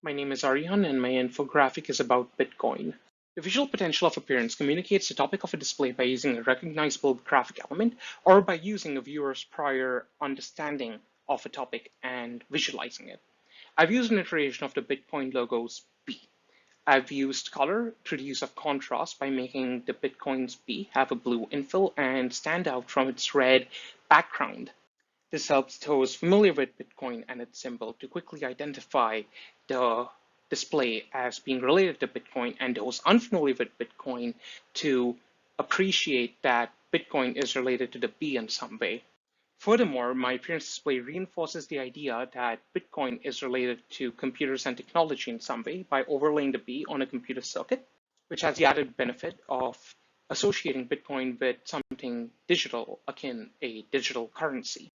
My name is Aryan and my infographic is about Bitcoin. The visual potential of appearance communicates the topic of a display by using a recognizable graphic element or by using a viewer's prior understanding of a topic and visualizing it. I've used an iteration of the Bitcoin logo's B. I've used color to reduce of contrast by making the Bitcoin's B have a blue infill and stand out from its red background. This helps those familiar with Bitcoin and its symbol to quickly identify the display as being related to Bitcoin and those unfamiliar with Bitcoin to appreciate that Bitcoin is related to the B in some way. Furthermore, my appearance display reinforces the idea that Bitcoin is related to computers and technology in some way by overlaying the B on a computer circuit, which has the added benefit of associating Bitcoin with something digital akin a digital currency.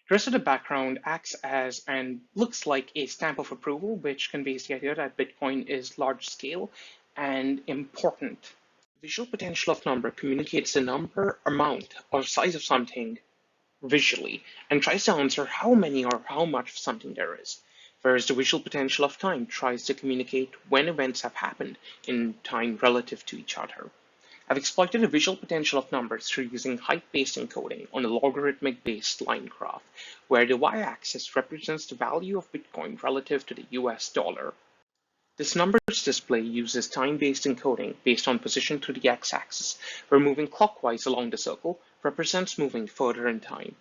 The rest of the background acts as and looks like a stamp of approval, which conveys the idea that Bitcoin is large scale and important. Visual potential of number communicates the number, amount, or size of something visually and tries to answer how many or how much of something there is. Whereas the visual potential of time tries to communicate when events have happened in time relative to each other. I've exploited the visual potential of numbers through using height-based encoding on a logarithmic-based line graph, where the y-axis represents the value of Bitcoin relative to the US dollar. This numbers display uses time-based encoding based on position to the x-axis, where moving clockwise along the circle represents moving further in time.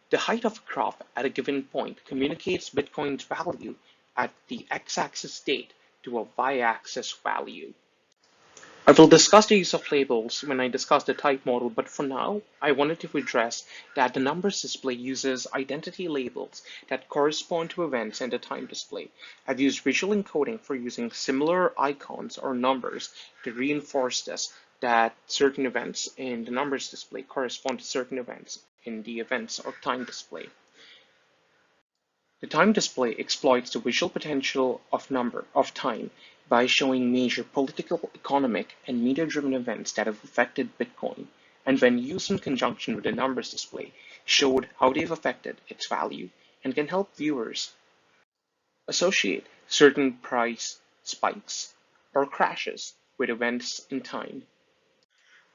The height of a graph at a given point communicates Bitcoin's value at the x-axis date to a y-axis value. I will discuss the use of labels when I discuss the type model, but for now, I wanted to address that the numbers display uses identity labels that correspond to events in the time display. I've used visual encoding for using similar icons or numbers to reinforce this, that certain events in the numbers display correspond to certain events in the events or time display. The time display exploits the visual potential of time by showing major political, economic, and media-driven events that have affected Bitcoin, and when used in conjunction with the numbers display, showed how they've affected its value and can help viewers associate certain price spikes or crashes with events in time.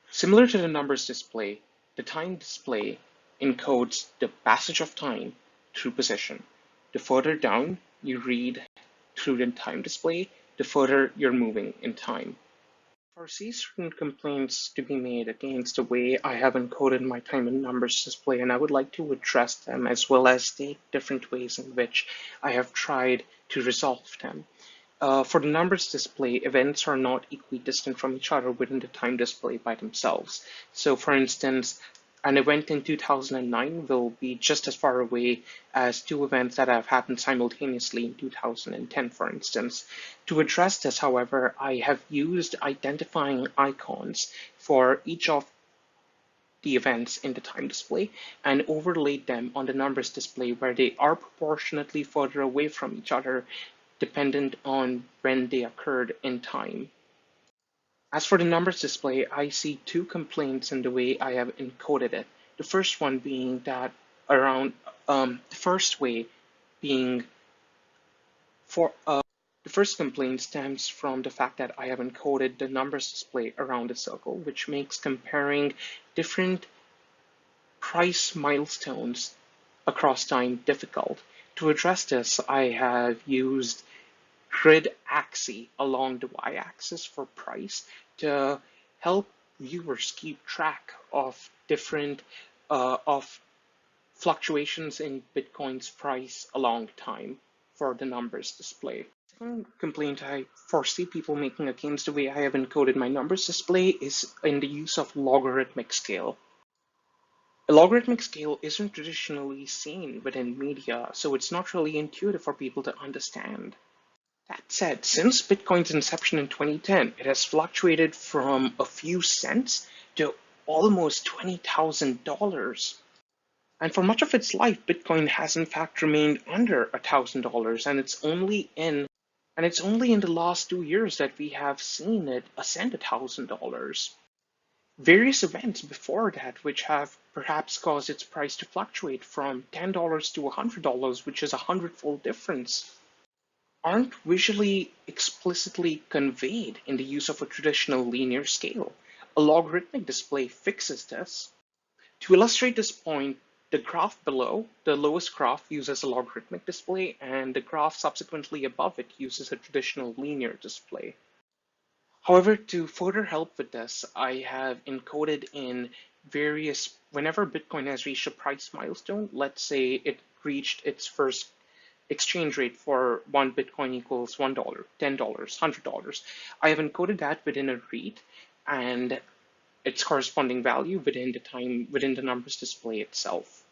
Similar to the numbers display, the time display encodes the passage of time through position. The further down you read through the time display, the further you're moving in time. I foresee certain complaints to be made against the way I have encoded my time and numbers display, and I would like to address them as well as state different ways in which I have tried to resolve them. For the numbers display, events are not equidistant from each other within the time display by themselves. So for instance, an event in 2009 will be just as far away as two events that have happened simultaneously in 2010, for instance. To address this, however, I have used identifying icons for each of the events in the time display and overlaid them on the numbers display where they are proportionately further away from each other dependent on when they occurred in time. As for the numbers display, I see two complaints in the way I have encoded it. The first one being that around the first way being for the first complaint stems from the fact that I have encoded the numbers display around a circle, which makes comparing different price milestones across time difficult. To address this, I have used grid axes along the y-axis for price to help viewers keep track of different of fluctuations in Bitcoin's price along time for the numbers display. Second complaint I foresee people making against the way I have encoded my numbers display is in the use of logarithmic scale. A logarithmic scale isn't traditionally seen within media, so it's not really intuitive for people to understand. That said, since Bitcoin's inception in 2010, it has fluctuated from a few cents to almost $20,000. And for much of its life, Bitcoin has in fact remained under $1,000, and it's only in the last 2 years that we have seen it ascend $1,000. Various events before that, which have perhaps caused its price to fluctuate from $10 to $100, which is a hundredfold difference, aren't visually explicitly conveyed in the use of a traditional linear scale. A logarithmic display fixes this. To illustrate this point, the graph below, the lowest graph, uses a logarithmic display, and the graph subsequently above it uses a traditional linear display. However, to further help with this, I have encoded in whenever Bitcoin has reached a price milestone, let's say it reached its first exchange rate for one Bitcoin equals $1, $10, $100. I have encoded that within a read and its corresponding value within the numbers display itself.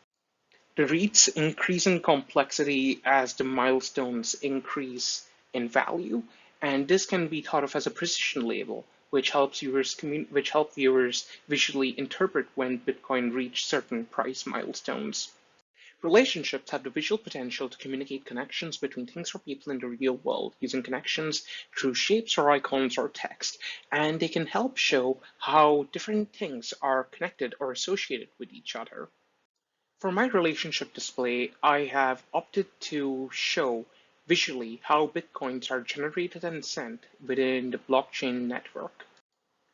The reads increase in complexity as the milestones increase in value, and this can be thought of as a precision label, which help viewers visually interpret when Bitcoin reached certain price milestones. Relationships have the visual potential to communicate connections between things or people in the real world using connections through shapes or icons or text, and they can help show how different things are connected or associated with each other. For my relationship display, I have opted to show visually how bitcoins are generated and sent within the blockchain network.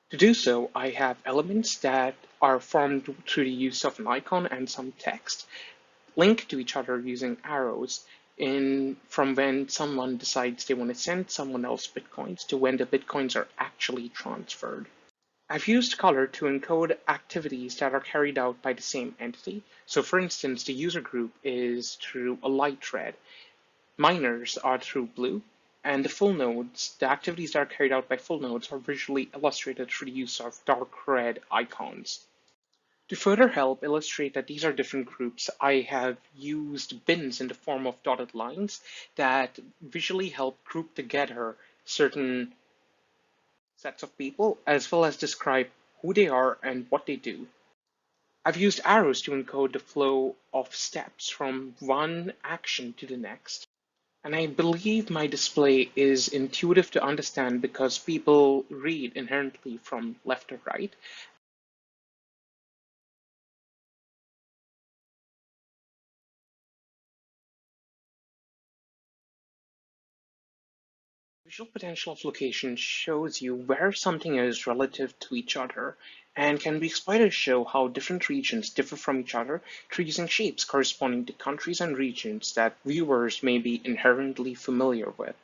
To do so, I have elements that are formed through the use of an icon and some text, link to each other using arrows from when someone decides they want to send someone else bitcoins to when the bitcoins are actually transferred. I've used color to encode activities that are carried out by the same entity. So for instance, the user group is through a light red, miners are through blue, and the activities that are carried out by full nodes are visually illustrated through the use of dark red icons. To further help illustrate that these are different groups, I have used bins in the form of dotted lines that visually help group together certain sets of people, as well as describe who they are and what they do. I've used arrows to encode the flow of steps from one action to the next. And I believe my display is intuitive to understand because people read inherently from left to right. Visual potential of location shows you where something is relative to each other and can be exploited to show how different regions differ from each other through using shapes corresponding to countries and regions that viewers may be inherently familiar with.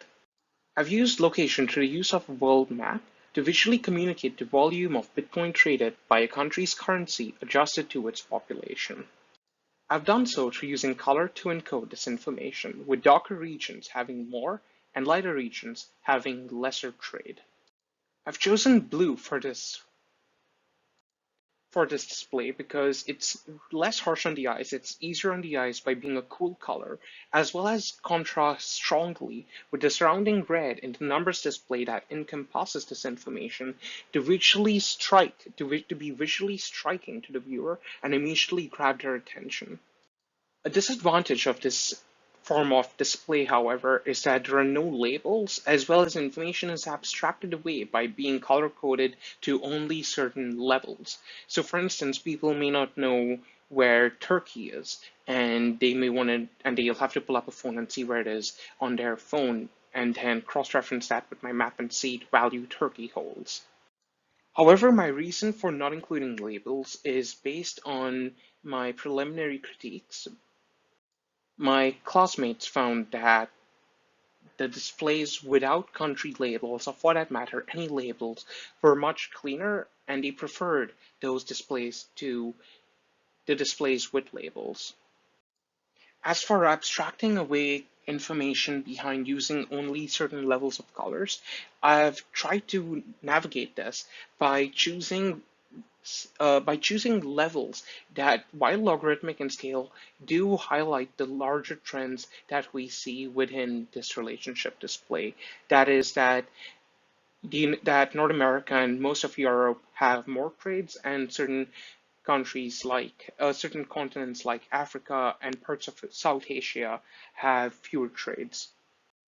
I've used location through the use of a world map to visually communicate the volume of Bitcoin traded by a country's currency adjusted to its population. I've done so through using color to encode this information, with darker regions having more and lighter regions having lesser trade. I've chosen blue for this display because it's less harsh on the eyes, it's easier on the eyes by being a cool color, as well as contrasts strongly with the surrounding red in the numbers display that encompasses this information to be visually striking to the viewer and immediately grab their attention. A disadvantage of this form of display, however, is that there are no labels, as well as information is abstracted away by being color coded to only certain levels. So, for instance, people may not know where Turkey is, and they'll have to pull up a phone and see where it is on their phone, and then cross-reference that with my map and see the value Turkey holds. However, my reason for not including labels is based on my preliminary critiques. My classmates found that the displays without country labels, or for that matter, any labels, were much cleaner, and they preferred those displays to the displays with labels. As for abstracting away information behind using only certain levels of colors, I've tried to navigate this by choosing levels that, while logarithmic in scale, do highlight the larger trends that we see within this relationship display. That is that North America and most of Europe have more trades, and certain countries like certain continents like Africa and parts of South Asia have fewer trades.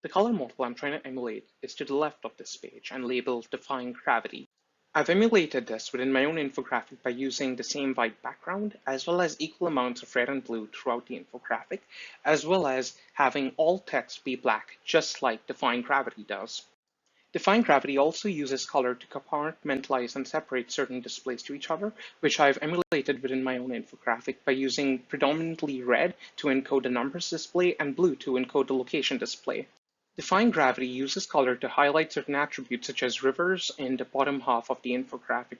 The color model I'm trying to emulate is to the left of this page and labeled Defying Gravity. I've emulated this within my own infographic by using the same white background, as well as equal amounts of red and blue throughout the infographic, as well as having all text be black, just like Defying Gravity does. Defying Gravity also uses color to compartmentalize and separate certain displays to each other, which I've emulated within my own infographic by using predominantly red to encode the numbers display and blue to encode the location display. Defying Gravity uses color to highlight certain attributes such as rivers in the bottom half of the infographic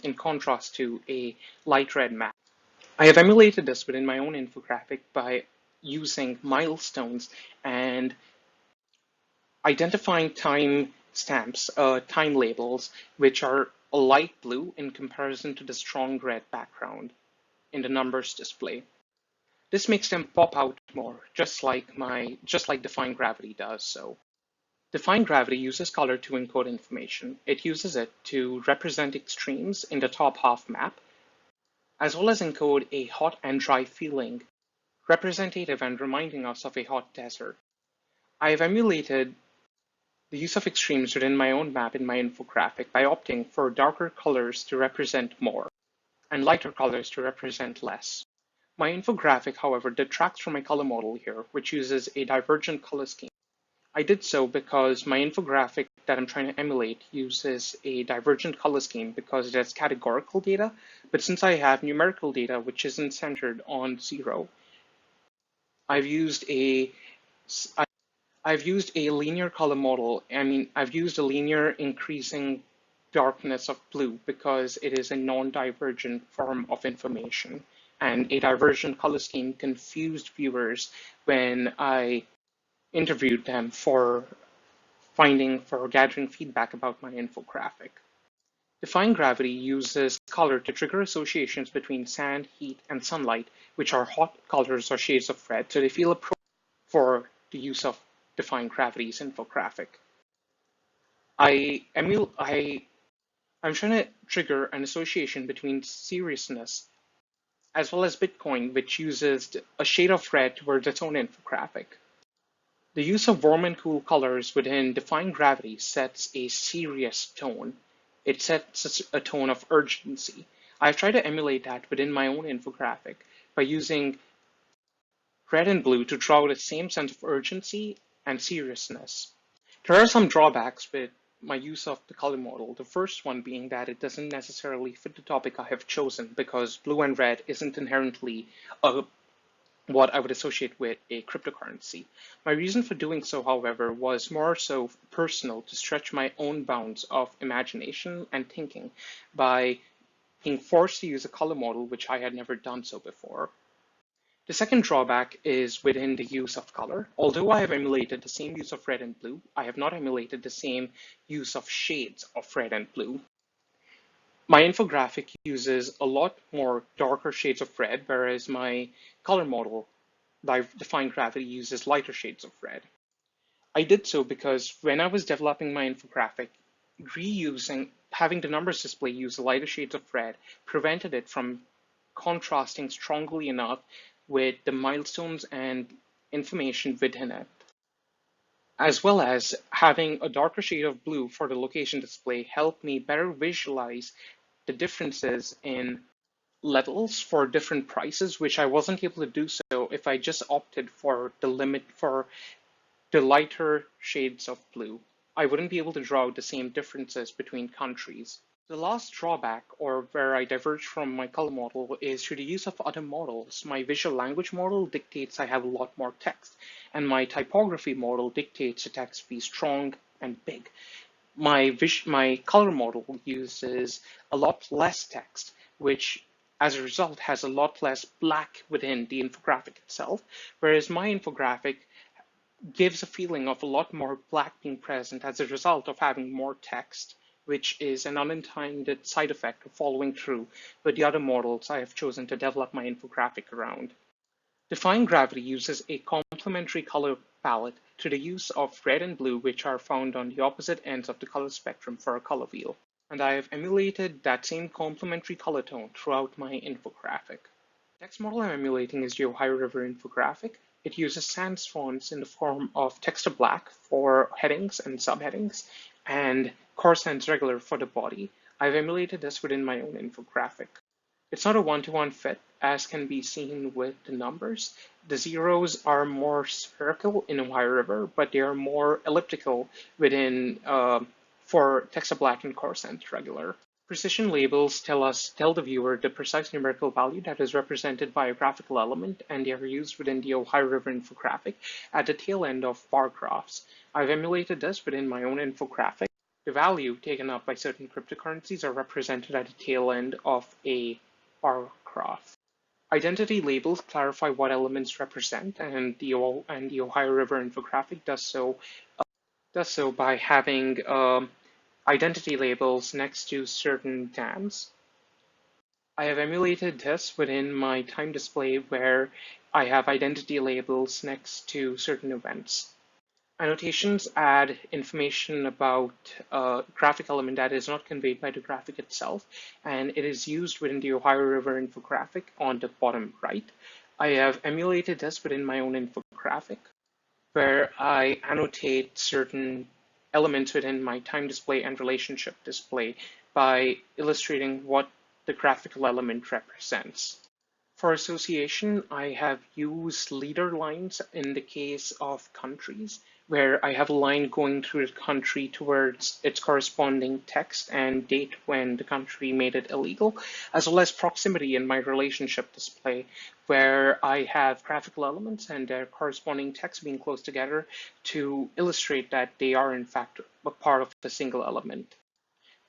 in contrast to a light red map. I have emulated this within my own infographic by using milestones and identifying time stamps, time labels, which are a light blue in comparison to the strong red background in the numbers display. This makes them pop out more, just like Defying Gravity does so. Defying Gravity uses color to encode information. It uses it to represent extremes in the top half map, as well as encode a hot and dry feeling, representative and reminding us of a hot desert. I have emulated the use of extremes within my own map in my infographic by opting for darker colors to represent more, and lighter colors to represent less. My infographic, however, detracts from my color model here, which uses a divergent color scheme. I did so because my infographic that I'm trying to emulate uses a divergent color scheme because it has categorical data, but since I have numerical data which isn't centered on 0, I've used a linear color model. I've used a linear increasing darkness of blue because it is a non-divergent form of information, and a divergent color scheme confused viewers when I interviewed them for gathering feedback about my infographic. Defying Gravity uses color to trigger associations between sand, heat, and sunlight, which are hot colors or shades of red, so they feel appropriate for the use of Defying Gravity's infographic. I'm trying to trigger an association between seriousness as well as Bitcoin, which uses a shade of red towards its own infographic. The use of warm and cool colors within Defying Gravity sets a serious tone. It sets a tone of urgency. I've tried to emulate that within my own infographic by using red and blue to draw the same sense of urgency and seriousness. There are some drawbacks with my use of the color model, the first one being that it doesn't necessarily fit the topic I have chosen because blue and red isn't inherently what I would associate with a cryptocurrency. My reason for doing so, however, was more so personal to stretch my own bounds of imagination and thinking by being forced to use a color model which I had never done so before. The second drawback is within the use of color. Although I have emulated the same use of red and blue, I have not emulated the same use of shades of red and blue. My infographic uses a lot more darker shades of red, whereas my color model, Defying Gravity, uses lighter shades of red. I did so because when I was developing my infographic, having the numbers display use lighter shades of red prevented it from contrasting strongly enough with the milestones and information within it, as well as having a darker shade of blue for the location display helped me better visualize the differences in levels for different prices, which I wasn't able to do so if I just opted for the lighter shades of blue. I wouldn't be able to draw the same differences between countries. The last drawback, or where I diverge from my color model, is through the use of other models. My visual language model dictates I have a lot more text, and my typography model dictates the text be strong and big. My color model uses a lot less text, which as a result has a lot less black within the infographic itself, whereas my infographic gives a feeling of a lot more black being present as a result of having more text, which is an unintended side effect of following through with the other models I have chosen to develop my infographic around. Defying Gravity uses a complementary color palette to the use of red and blue, which are found on the opposite ends of the color spectrum for a color wheel. and I have emulated that same complementary color tone throughout my infographic. Text model I'm emulating is the Ohio River infographic. It uses sans fonts in the form of text to black for headings and subheadings, and Corsan's regular for the body. I've emulated this within my own infographic. It's not a one-to-one fit, as can be seen with the numbers. The zeros are more spherical in Ohio River, but they are more elliptical within for text to black and Corsan's regular. Precision labels tell the viewer the precise numerical value that is represented by a graphical element, and they are used within the Ohio River infographic at the tail end of bar graphs. I've emulated this within my own infographic. The value taken up by certain cryptocurrencies are represented at the tail end of a bar graph. Identity labels clarify what elements represent, and the Ohio River infographic does so by having identity labels next to certain dams. I have emulated this within my time display where I have identity labels next to certain events. Annotations add information about a graphic element that is not conveyed by the graphic itself, and it is used within the Ohio River infographic on the bottom right. I have emulated this within my own infographic, where I annotate certain elements within my time display and relationship display by illustrating what the graphical element represents. For association, I have used leader lines in the case of countries, where I have a line going through the country towards its corresponding text and date when the country made it illegal, as well as proximity in my relationship display, where I have graphical elements and their corresponding text being close together to illustrate that they are in fact a part of a single element.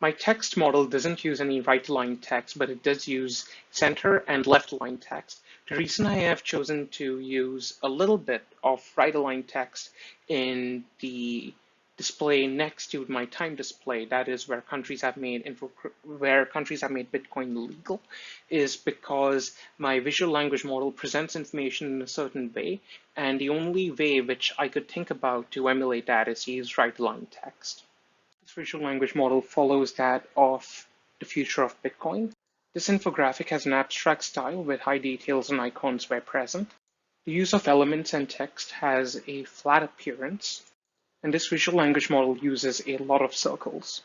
My text model doesn't use any right-aligned text, but it does use center and left-aligned text. The reason I have chosen to use a little bit of right-aligned text in the display next to my time display, that is where countries have made Bitcoin legal, is because my visual language model presents information in a certain way, and the only way which I could think about to emulate that is to use right-aligned text. This visual language model follows that of the future of Bitcoin. This infographic has an abstract style with high details and icons where present. The use of elements and text has a flat appearance, and this visual language model uses a lot of circles.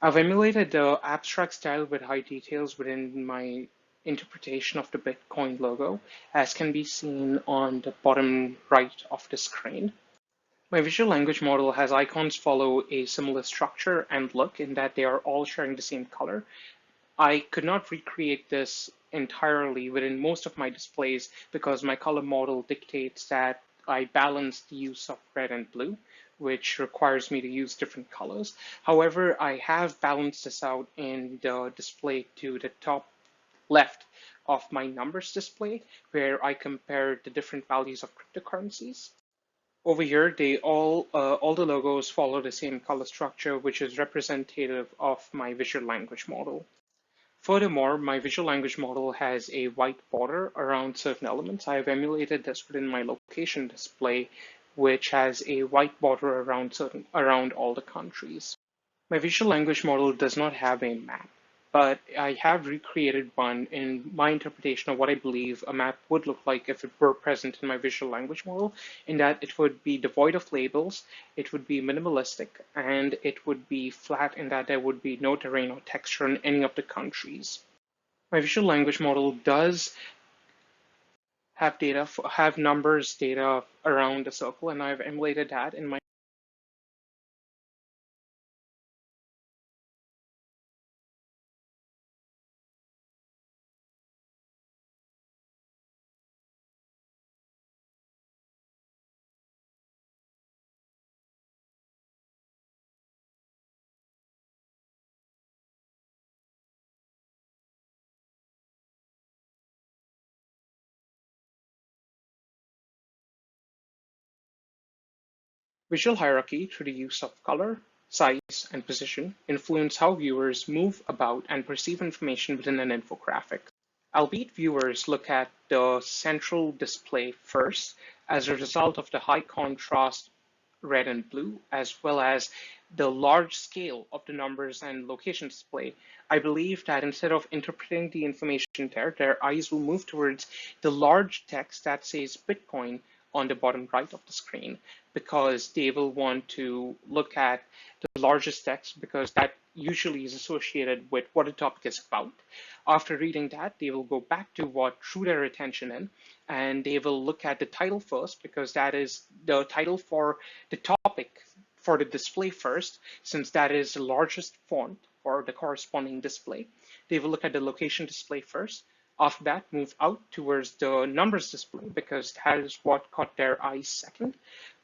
I've emulated the abstract style with high details within my interpretation of the Bitcoin logo, as can be seen on the bottom right of the screen. My visual language model has icons follow a similar structure and look in that they are all sharing the same color. I could not recreate this entirely within most of my displays because my color model dictates that I balance the use of red and blue, which requires me to use different colors. However, I have balanced this out in the display to the top left of my numbers display, where I compare the different values of cryptocurrencies. Over here, all the logos follow the same color structure, which is representative of my visual language model. Furthermore, my visual language model has a white border around certain elements. I have emulated this within my location display, which has a white border around all the countries. My visual language model does not have a map, but I have recreated one in my interpretation of what I believe a map would look like if it were present in my visual language model, in that it would be devoid of labels, it would be minimalistic, and it would be flat in that there would be no terrain or texture in any of the countries. My visual language model does have numbers data around a circle, and I've emulated that in my visual hierarchy through the use of color, size, and position influence how viewers move about and perceive information within an infographic. Albeit viewers look at the central display first, as a result of the high contrast red and blue, as well as the large scale of the numbers and location display, I believe that instead of interpreting the information there, their eyes will move towards the large text that says Bitcoin on the bottom right of the screen, because they will want to look at the largest text because that usually is associated with what the topic is about. After reading that, they will go back to what drew their attention in, and they will look at the title first because that is the title for the topic for the display first, since that is the largest font for the corresponding display. They will look at the location display first. After that, move out towards the numbers display because that is what caught their eyes second.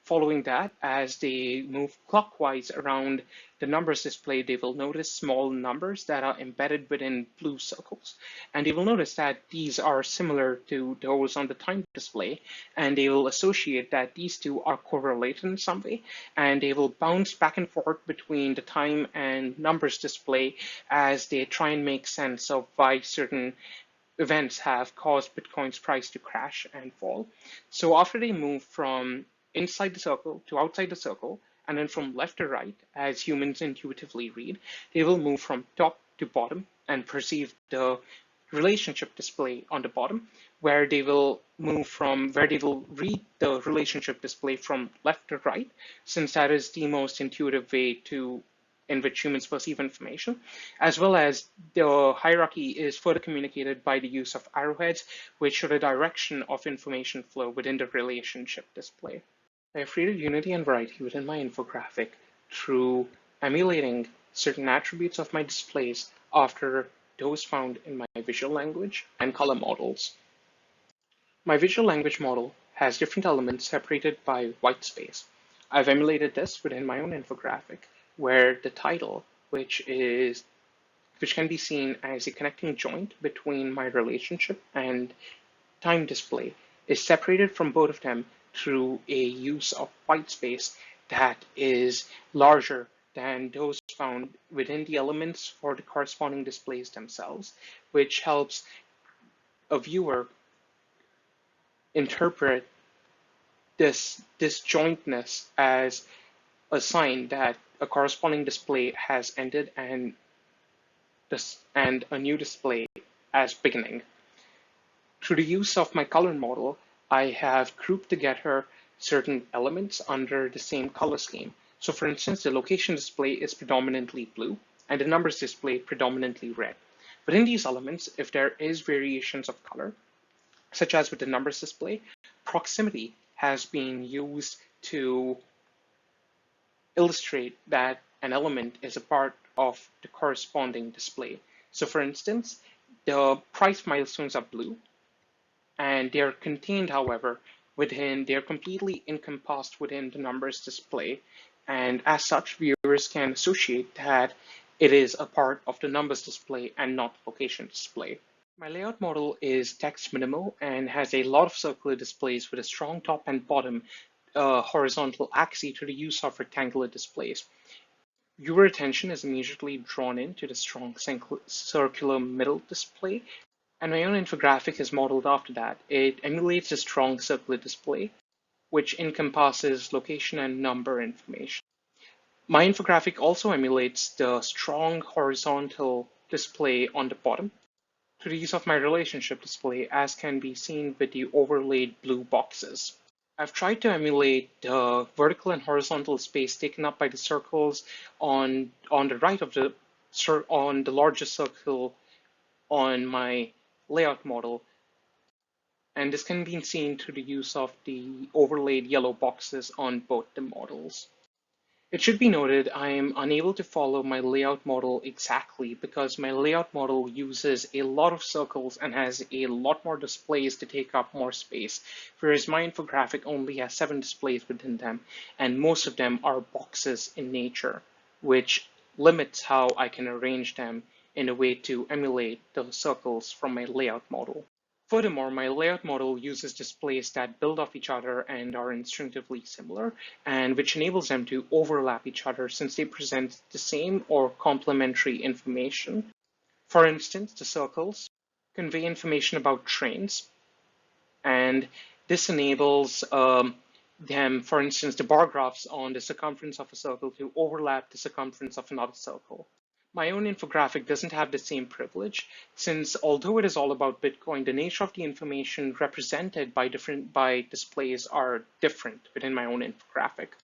Following that, as they move clockwise around the numbers display, they will notice small numbers that are embedded within blue circles. And they will notice that these are similar to those on the time display, and they will associate that these two are correlated in some way, and they will bounce back and forth between the time and numbers display as they try and make sense of why certain events have caused Bitcoin's price to crash and fall. So after they move from inside the circle to outside the circle, and then from left to right, as humans intuitively read, they will move from top to bottom and perceive the relationship display on the bottom, where they will read the relationship display from left to right, since that is the most intuitive way to in which humans perceive information, as well as the hierarchy is further communicated by the use of arrowheads, which show the direction of information flow within the relationship display. I have created unity and variety within my infographic through emulating certain attributes of my displays after those found in my visual language and color models. My visual language model has different elements separated by white space. I've emulated this within my own infographic, where the title, which can be seen as a connecting joint between my relationship and time display, is separated from both of them through a use of white space that is larger than those found within the elements for the corresponding displays themselves, which helps a viewer interpret this disjointness as a sign that a corresponding display has ended and a new display as beginning. Through the use of my color model, I have grouped together certain elements under the same color scheme. So for instance, the location display is predominantly blue and the numbers display predominantly red. Within these elements, if there is variations of color, such as with the numbers display, proximity has been used to illustrate that an element is a part of the corresponding display. So for instance, the price milestones are blue, and they're contained, however, they're completely encompassed within the numbers display. And as such, viewers can associate that it is a part of the numbers display and not location display. My layout model is text minimal and has a lot of circular displays with a strong top and bottom horizontal axis to the use of rectangular displays. Viewer attention is immediately drawn in to the strong circular middle display, and my own infographic is modeled after that. It emulates a strong circular display, which encompasses location and number information. My infographic also emulates the strong horizontal display on the bottom through the use of my relationship display, as can be seen with the overlaid blue boxes. I've tried to emulate the vertical and horizontal space taken up by the circles on the right of on the largest circle on my layout model, and this can be seen through the use of the overlaid yellow boxes on both the models. It should be noted I am unable to follow my layout model exactly because my layout model uses a lot of circles and has a lot more displays to take up more space, whereas my infographic only has 7 displays within them, and most of them are boxes in nature, which limits how I can arrange them in a way to emulate the circles from my layout model. Furthermore, my layout model uses displays that build off each other and are instinctively similar, and which enables them to overlap each other since they present the same or complementary information. For instance, the circles convey information about trains, and this enables them, for instance, the bar graphs on the circumference of a circle to overlap the circumference of another circle. My own infographic doesn't have the same privilege, since although it is all about Bitcoin, the nature of the information represented by displays are different within my own infographic.